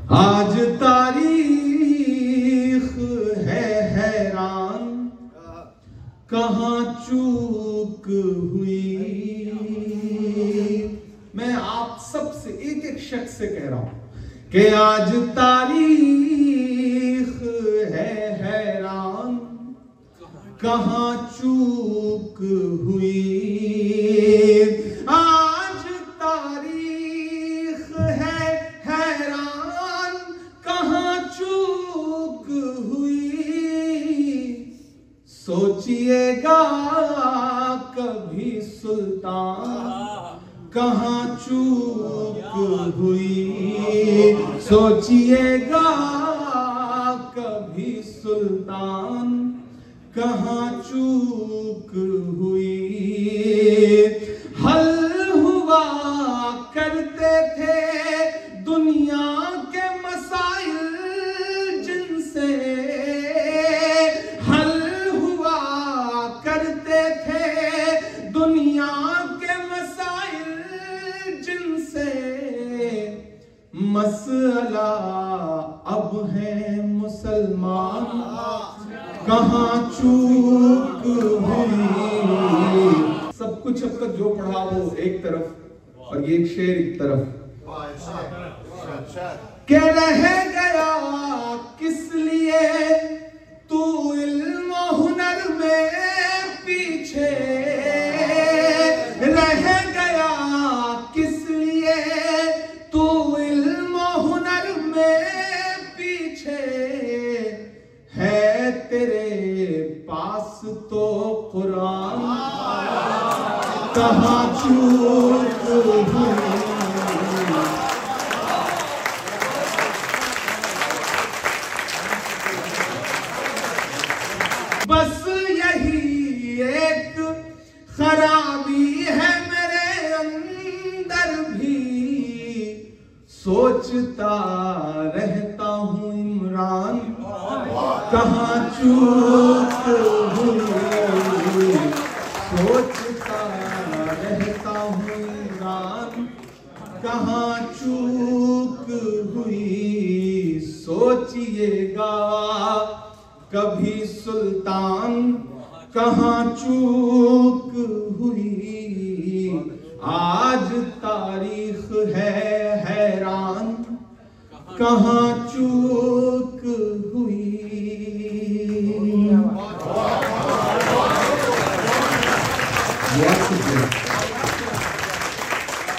आज तारीख है हैरान, कहाँ चूक हुई। मैं आप सबसे एक एक शख्स से कह रहा हूं कि आज तारीख है हैरान, कहाँ चूक हुई। आज तारीख है हैरान, कहाँ चूक हुई। सोचिएगा कभी सुल्तान, कहाँ चूक हुई। सोचिएगा कभी सुल्तान, कहाँ चूक हुई। हल हुआ करते थे दुनिया के मसाइल जिनसे, हल हुआ करते थे दुनिया के मसाइल जिनसे। मसला अब है मुसलमान, कहाँ चूक हुई। सब कुछ अब तक जो पढ़ा वो एक तरफ और ये एक शेर एक तरफ। क्या रह गया किस लिए तू इल्म हुनर में पीछे, रह गया किस लिए तू इल्म हुनर में पीछे। है तेरे पास तो कुरान, कहाँ चूक हुई। बस यही एक खराबी है मेरे अंदर भी, सोचता रहता हूँ इमरान, कहाँ चूक हुई। सोचता रहता हूँ इमरान, कहाँ चूक हुई। सोचिएगा कभी सुल्तान, कहाँ चूक हुई। आज तारीख है हैरान, कहाँ चूक